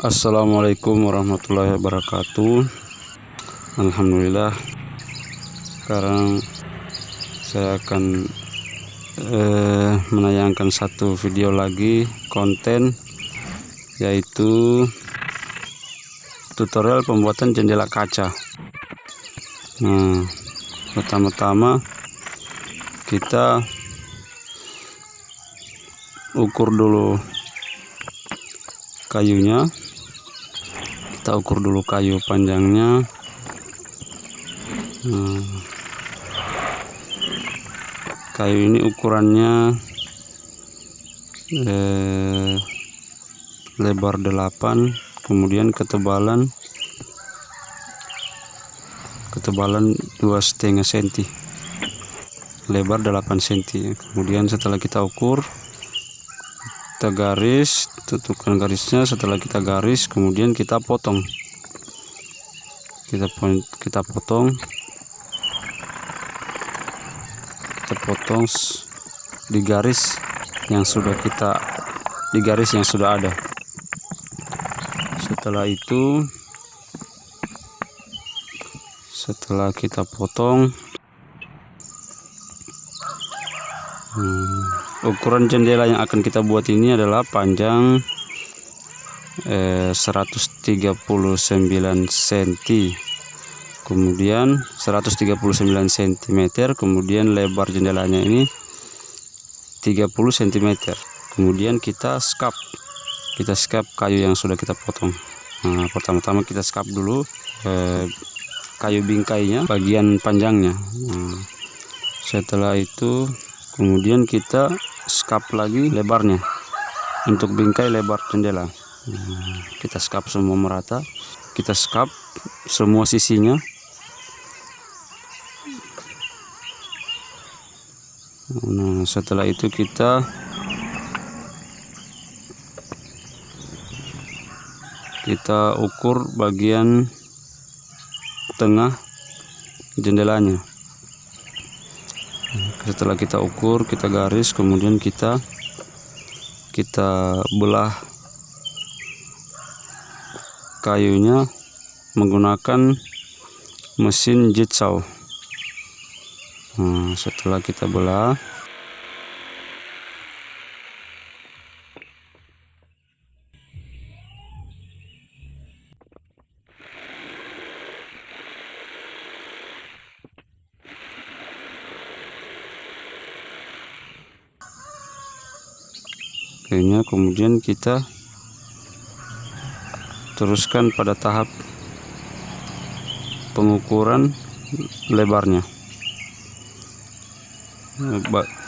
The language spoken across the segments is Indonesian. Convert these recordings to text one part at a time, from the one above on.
Assalamualaikum warahmatullahi wabarakatuh. Alhamdulillah, sekarang saya akan menayangkan satu video lagi konten, yaitu tutorial pembuatan jendela kaca. Nah, pertama-tama kita ukur dulu kayunya. Kita ukur dulu kayu panjangnya. Kayu ini ukurannya lebar 8, kemudian ketebalan 2,5 cm, lebar 8 cm. Kemudian setelah kita ukur, kita garis, tentukan garisnya. Setelah kita garis, kemudian kita potong. Kita potong di garis yang sudah ada. Setelah kita potong, ukuran jendela yang akan kita buat ini adalah panjang 139 cm, kemudian 139 cm, kemudian lebar jendelanya ini 30 cm. Kemudian kita skap kayu yang sudah kita potong. Nah, pertama-tama kita skap dulu kayu bingkainya, bagian panjangnya. Setelah itu kemudian kita skap lagi lebarnya untuk bingkai lebar jendela. Kita skap semua merata, kita skap semua sisinya. Nah, setelah itu kita ukur bagian tengah jendelanya. Setelah kita ukur, kita garis, kemudian kita belah kayunya menggunakan mesin jigsaw. Nah, setelah kita belah, kemudian kita teruskan pada tahap pengukuran lebarnya,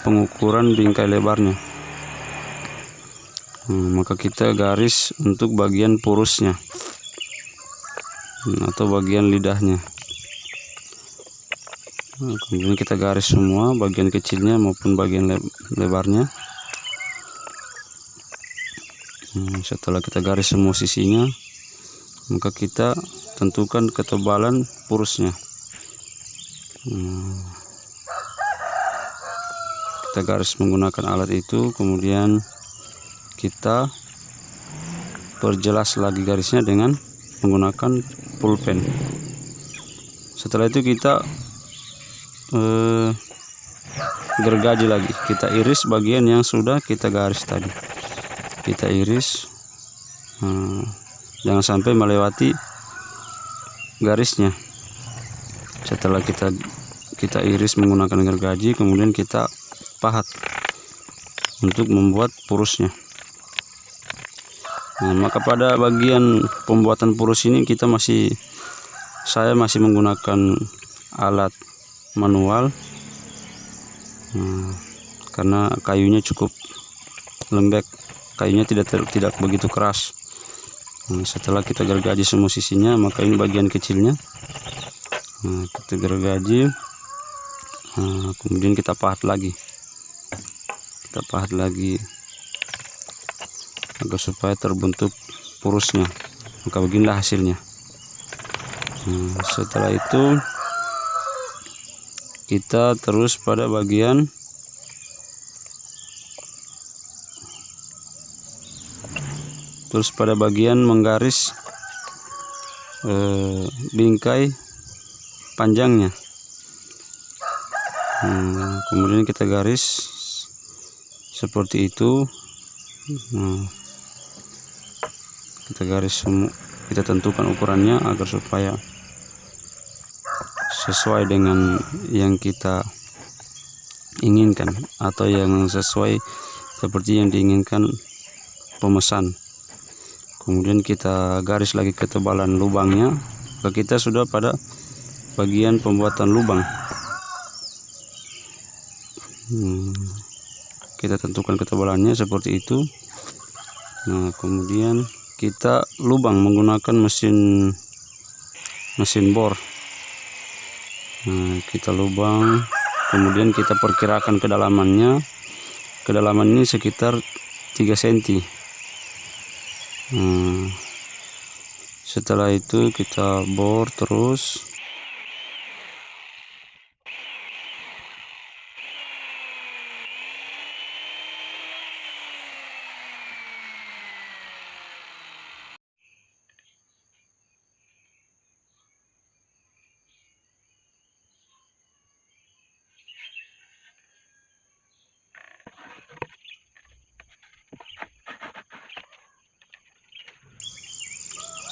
pengukuran bingkai lebarnya. Maka kita garis untuk bagian purusnya atau bagian lidahnya. Kemudian kita garis semua bagian kecilnya maupun bagian lebarnya. Setelah kita garis semua sisinya, maka kita tentukan ketebalan purusnya. Kita garis menggunakan alat itu, kemudian kita perjelas lagi garisnya dengan menggunakan pulpen. Setelah itu kita gergaji lagi, kita iris bagian yang sudah kita garis tadi. Kita iris, jangan sampai melewati garisnya. Setelah kita iris menggunakan gergaji, kemudian kita pahat untuk membuat purusnya. Maka pada bagian pembuatan purus ini saya masih menggunakan alat manual, karena kayunya cukup lembek. Kayunya tidak begitu keras. Setelah kita gergaji semua sisinya, maka ini bagian kecilnya. Kita gergaji, kemudian kita pahat lagi. Agar supaya terbentuk purusnya. Maka beginilah hasilnya. Setelah itu kita terus pada bagian terus pada bagian menggaris bingkai panjangnya. Kemudian kita garis seperti itu. Kita garis semua, kita tentukan ukurannya agar supaya sesuai dengan yang kita inginkan atau yang sesuai seperti yang diinginkan pemesan. Kemudian kita garis lagi ketebalan lubangnya. Kita sudah pada bagian pembuatan lubang. Kita tentukan ketebalannya seperti itu. Nah, kemudian kita lubang menggunakan mesin bor. Nah, kita lubang, kemudian kita perkirakan kedalamannya. Kedalaman ini sekitar 3 cm. Setelah itu kita bor terus.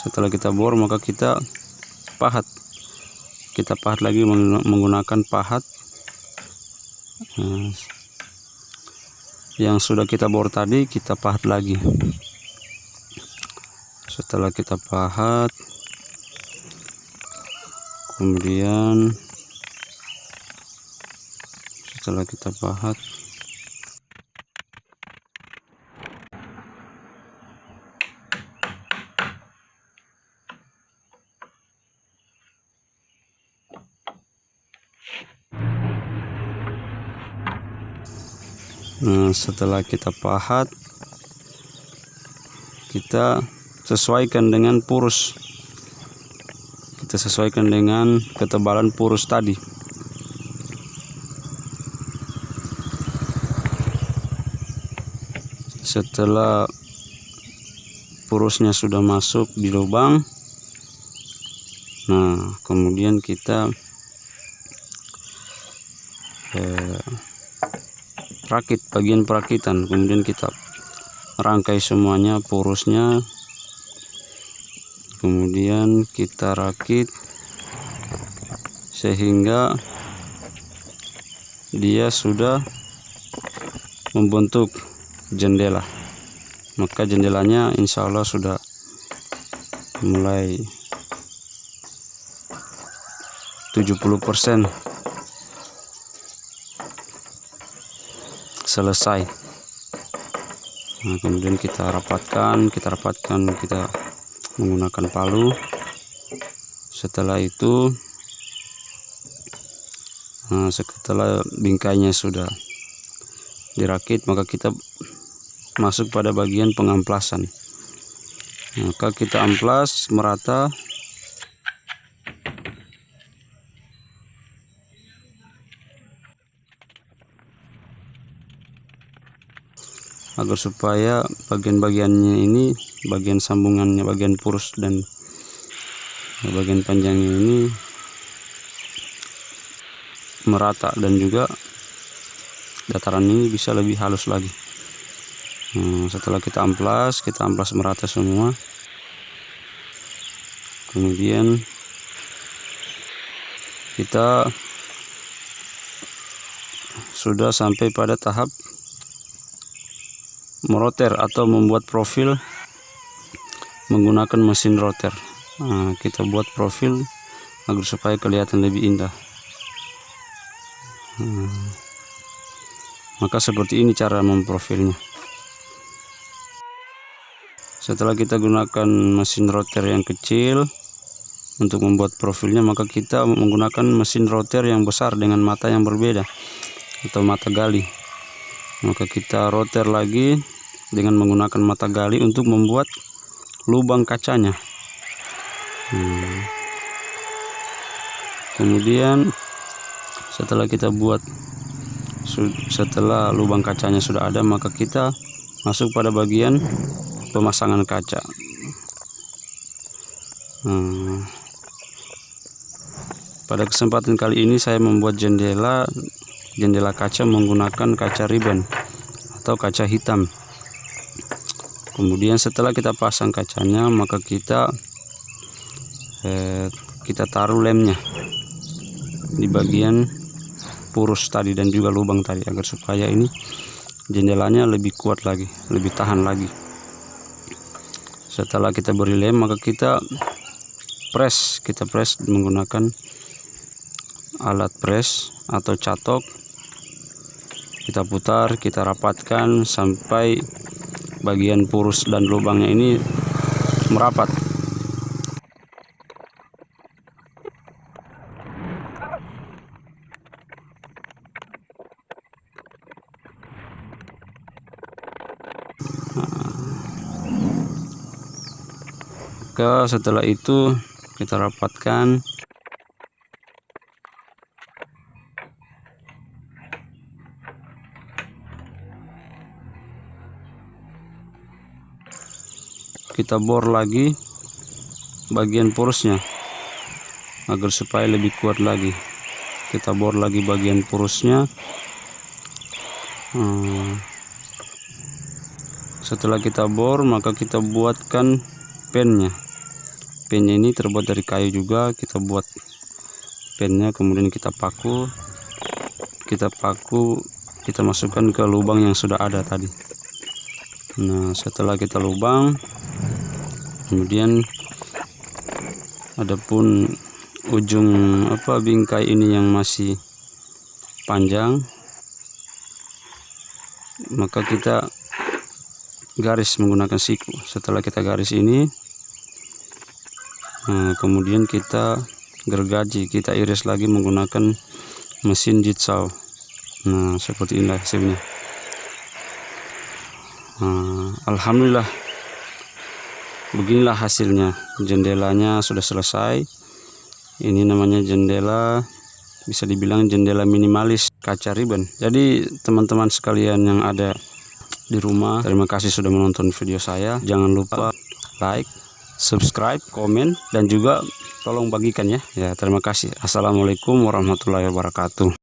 Setelah kita bor, maka kita pahat. Kita pahat lagi menggunakan pahat yang sudah kita bor tadi, kita pahat lagi. Setelah kita pahat, kemudian setelah kita pahat, setelah kita pahat, kita sesuaikan dengan purus. Kita sesuaikan dengan ketebalan purus tadi. Setelah purusnya sudah masuk di lubang, nah kemudian kita rakit bagian perakitan. Kemudian kita rangkai semuanya purusnya, kemudian kita rakit sehingga dia sudah membentuk jendela. Maka jendelanya insya Allah sudah mulai 70% selesai. Nah, kemudian kita rapatkan, kita menggunakan palu. Setelah itu, setelah bingkainya sudah dirakit, maka kita masuk pada bagian pengamplasan. Maka kita amplas merata. Agar supaya bagian-bagiannya ini, bagian sambungannya, bagian purus dan bagian panjangnya ini merata, dan juga dataran ini bisa lebih halus lagi. Setelah kita amplas merata semua. Kemudian kita sudah sampai pada tahap meroter atau membuat profil menggunakan mesin roter. Kita buat profil agar supaya kelihatan lebih indah. Maka seperti ini cara memprofilnya. Setelah kita gunakan mesin roter yang kecil untuk membuat profilnya, maka kita menggunakan mesin roter yang besar dengan mata yang berbeda atau mata gali. Maka kita roter lagi dengan menggunakan mata gali untuk membuat lubang kacanya. Kemudian setelah setelah lubang kacanya sudah ada, maka kita masuk pada bagian pemasangan kaca. Pada kesempatan kali ini saya membuat jendela kaca menggunakan kaca ribbon atau kaca hitam. Kemudian setelah kita pasang kacanya, maka kita taruh lemnya di bagian purus tadi dan juga lubang tadi, agar supaya ini jendelanya lebih kuat lagi, lebih tahan lagi. Setelah kita beri lem, maka kita press menggunakan alat press atau catok. Kita putar, kita rapatkan sampai bagian purus dan lubangnya ini merapat. Setelah itu kita rapatkan. Kita bor lagi bagian purusnya agar supaya lebih kuat lagi. Kita bor lagi bagian purusnya. Setelah kita bor, maka kita buatkan pennya. Pennya ini terbuat dari kayu juga. Kita buat pennya, kemudian kita paku, kita masukkan ke lubang yang sudah ada tadi. Nah, setelah kita lubang, kemudian adapun ujung bingkai ini yang masih panjang, maka kita garis menggunakan siku. Setelah kita garis ini, kemudian kita gergaji, kita iris lagi menggunakan mesin jigsaw. Nah, seperti inilah hasilnya. Alhamdulillah, beginilah hasilnya. Jendelanya sudah selesai. Ini namanya jendela, bisa dibilang jendela minimalis kaca ribbon. Jadi teman-teman sekalian yang ada di rumah, terima kasih sudah menonton video saya. Jangan lupa like, subscribe, komen, dan juga tolong bagikan ya. Ya, terima kasih. Assalamualaikum warahmatullahi wabarakatuh.